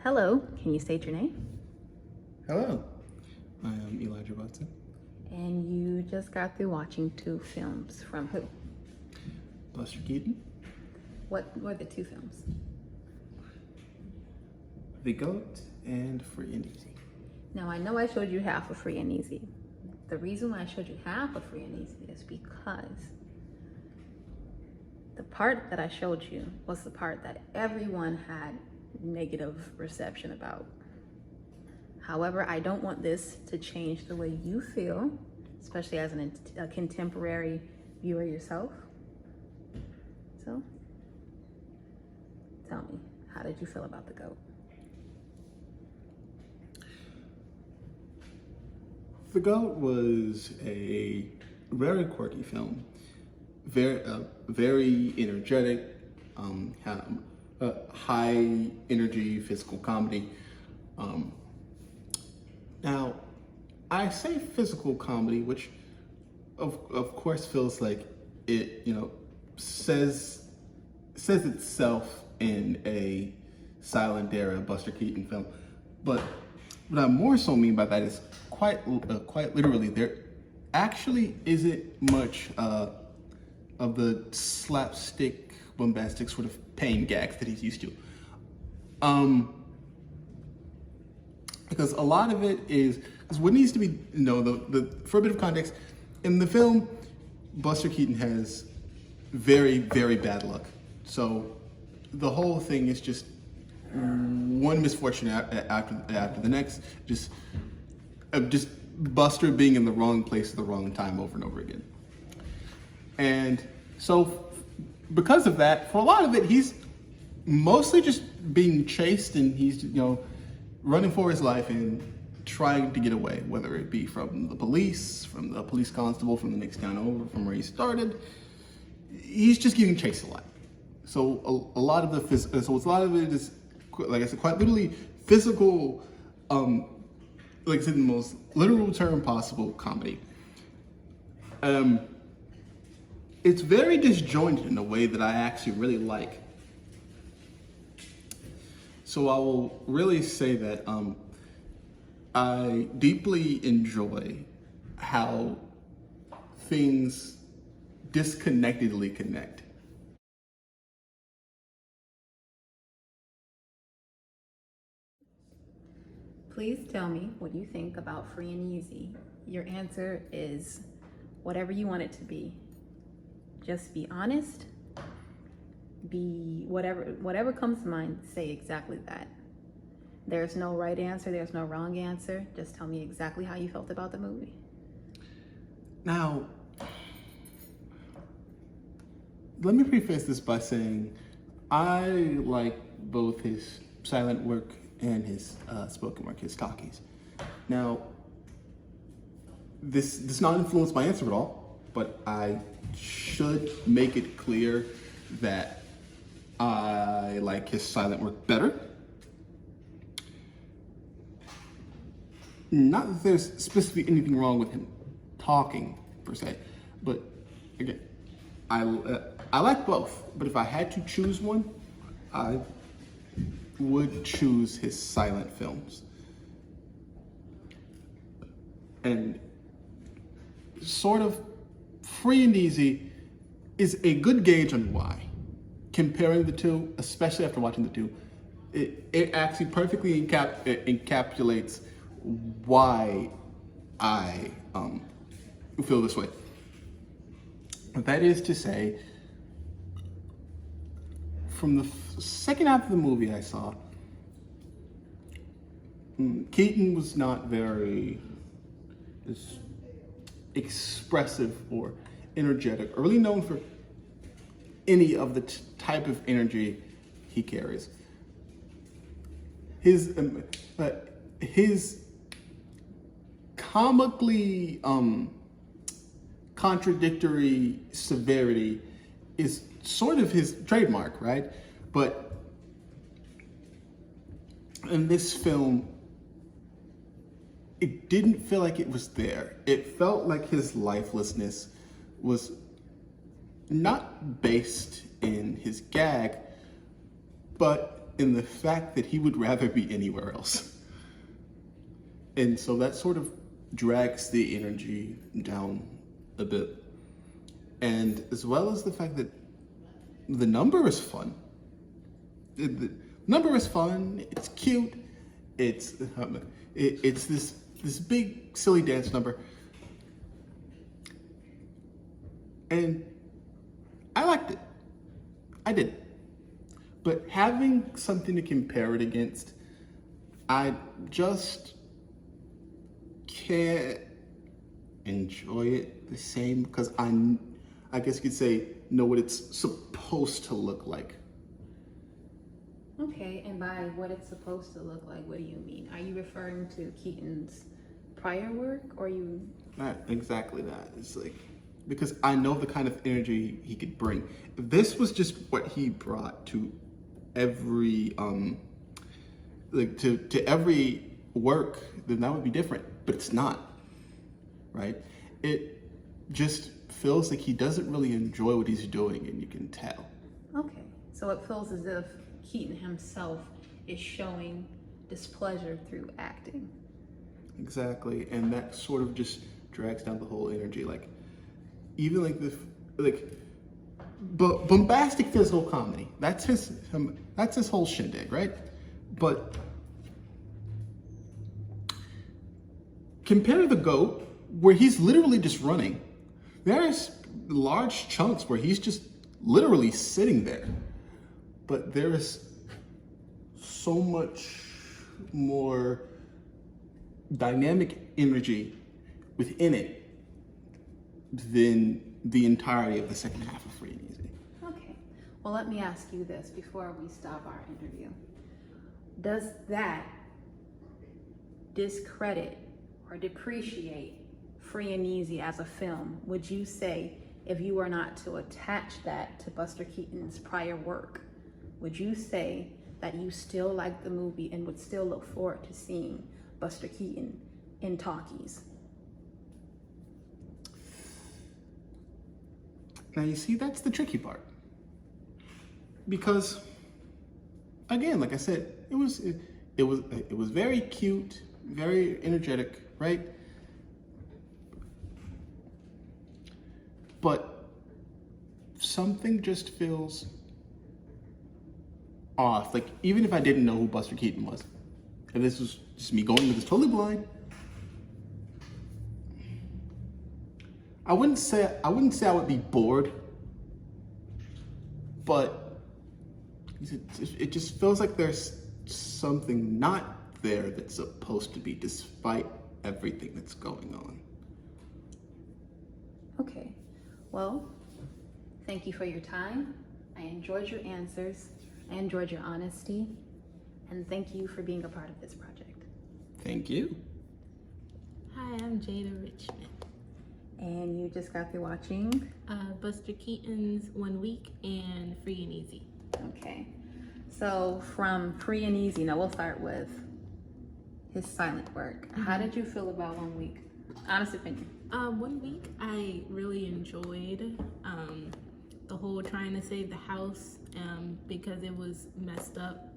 Hello, can you state your name? Hello, I am Elijah Watson. And you just got through watching two films from who? Buster Keaton, What were the two films? The Goat, and Free and Easy. Now, I know I showed you half of Free and Easy. The reason why I showed you half of Free and Easy is because the part that I showed you was the part that everyone had negative reception about. However, I don't want this to change the way you feel, especially as a contemporary viewer yourself. So, tell me, how did you feel about The Goat? The Goat was a very quirky film, very energetic, high energy physical comedy. Now, I say physical comedy, which of course feels like it, says itself in a silent era Buster Keaton film. But what I more so mean by that is quite literally, there actually isn't much of the slapstick, bombastic sort of pain gags that he's used to. Because a lot of it is, because what needs to be, for a bit of context, in the film, Buster Keaton has very, very bad luck. So the whole thing is just one misfortune after the next, just Buster being in the wrong place at the wrong time over and over again. And so because of that, for a lot of it, he's mostly just being chased, and he's, running for his life and trying to get away, whether it be from the police constable from the next town over, from where he started. He's just getting chased a lot. So a lot of it is, like I said, quite literally physical, like I said, in the most literal term possible, comedy. It's very disjointed in a way that I actually really like. So I will really say that I deeply enjoy how things disconnectedly connect. Please tell me what you think about Free and Easy. Your answer is whatever you want it to be. Just be honest. Be whatever comes to mind, say exactly that. There's no right answer, there's no wrong answer. Just tell me exactly how you felt about the movie. Now, let me preface this by saying I like both his silent work and his spoken work, his talkies. Now, this does not influence my answer at all, but I should make it clear that I like his silent work better. Not that there's specifically anything wrong with him talking, per se, but again, I like both, but if I had to choose one, I would choose his silent films. And sort of Free and Easy is a good gauge on why. Comparing the two, especially after watching the two, it actually perfectly encapsulates why I feel this way. That is to say, from the second half of the movie I saw, Keaton was not very expressive or energetic, or really known for any of the type of energy he carries. His comically contradictory severity is sort of his trademark, right? But in this film, it didn't feel like it was there. It felt like his lifelessness was not based in his gag, but in the fact that he would rather be anywhere else. And so that sort of drags the energy down a bit. And as well as the fact that the number is fun. The number is fun, it's cute, it's this big silly dance number. And I liked it. I did. But having something to compare it against, I just can't enjoy it the same because I guess you could say, know what it's supposed to look like. Okay, and by what it's supposed to look like, what do you mean? Are you referring to Keaton's prior work, or you? Not exactly that. It's like, because I know the kind of energy he could bring. If this was just what he brought to every to every work, then that would be different. But it's not, right? It just feels like he doesn't really enjoy what he's doing, and you can tell. Okay, so it feels as if Keaton himself is showing displeasure through acting. Exactly, and that sort of just drags down the whole energy. Like, even but bombastic physical comedy. That's his whole shindig, right? But compare the GOAT, where he's literally just running. There's large chunks where he's just literally sitting there. But there is so much more dynamic energy within it than the entirety of the second half of Free and Easy. Okay, well, let me ask you this before we stop our interview. Does that discredit or depreciate Free and Easy as a film? Would you say, if you were not to attach that to Buster Keaton's prior work, would you say that you still like the movie and would still look forward to seeing Buster Keaton in talkies? Now you see, that's the tricky part. Because, again, like I said, it was very cute, very energetic, right? But something just feels off. Like, even if I didn't know who Buster Keaton was, if this was just me going with this totally blind, I wouldn't say I would be bored, but it just feels like there's something not there that's supposed to be, despite everything that's going on. Okay, well, thank you for your time. I enjoyed your answers. I enjoyed your honesty. And thank you for being a part of this project. Thank you. Hi, I'm Jada Richmond. And you just got through watching? Buster Keaton's 1 Week and Free and Easy. Okay, so from Free and Easy, now we'll start with his silent work. How did you feel about 1 week? Honest opinion. 1 week, I really enjoyed the whole trying to save the house because it was messed up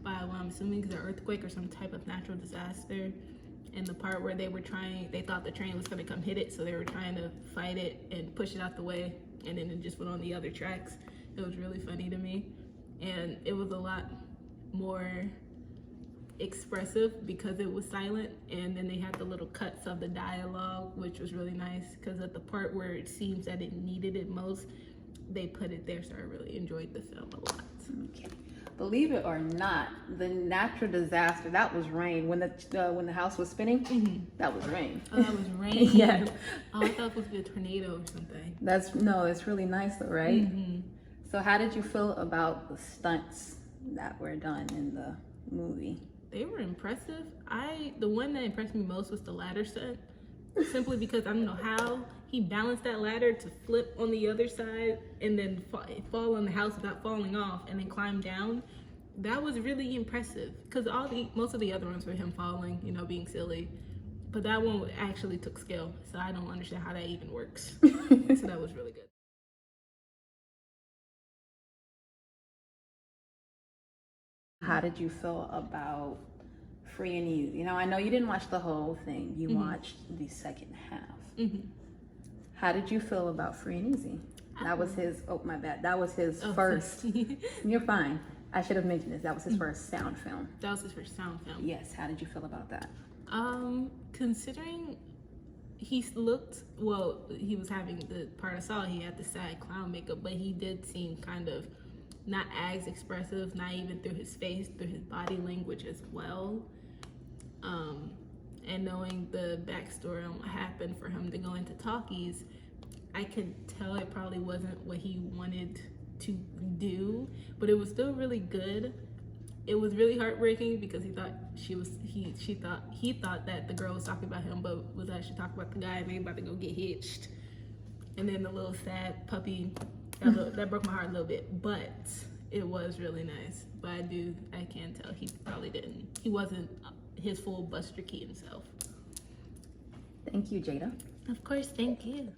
by what I'm assuming is an earthquake or some type of natural disaster. And the part where they thought the train was going to come hit it, so they were trying to fight it and push it out the way, and then it just went on the other tracks. It was really funny to me, and it was a lot more expressive because it was silent, and then they had the little cuts of the dialogue, which was really nice, because at the part where it seems that it needed it most, they put it there, so I really enjoyed the film a lot. Okay. Believe it or not, the natural disaster, that was rain. When the house was spinning, that was rain. Oh, that was rain? Yeah. Oh, I thought it was supposed to be a tornado or something. No, it's really nice though, right? So how did you feel about the stunts that were done in the movie? They were impressive. The one that impressed me most was the ladder stunt, simply because I don't know how he balanced that ladder to flip on the other side and then fall on the house without falling off and then climb down. That was really impressive, because most of the other ones were him falling, being silly, but that one actually took skill, so I don't understand how that even works. So that was really good. How did you feel about Free and Easy? You know, I know you didn't watch the whole thing. You watched the second half. How did you feel about Free and Easy? That was his, oh my bad, that was his first, you're fine. I should have mentioned this. That was his first sound film. That was his first sound film. Yes, how did you feel about that? Considering he looked, well, he was having the part I saw, he had the sad clown makeup, but he did seem kind of not as expressive, not even through his face, through his body language as well. And knowing the backstory on what happened for him to go into talkies, I could tell it probably wasn't what he wanted to do, but it was still really good. It was really heartbreaking because he thought he thought that the girl was talking about him, but was actually talking about the guy, and they about to go get hitched. And then the little sad puppy, that broke my heart a little bit, but it was really nice. But I can tell he wasn't his full Buster Keaton self. Thank you, Jada. Of course, thank you.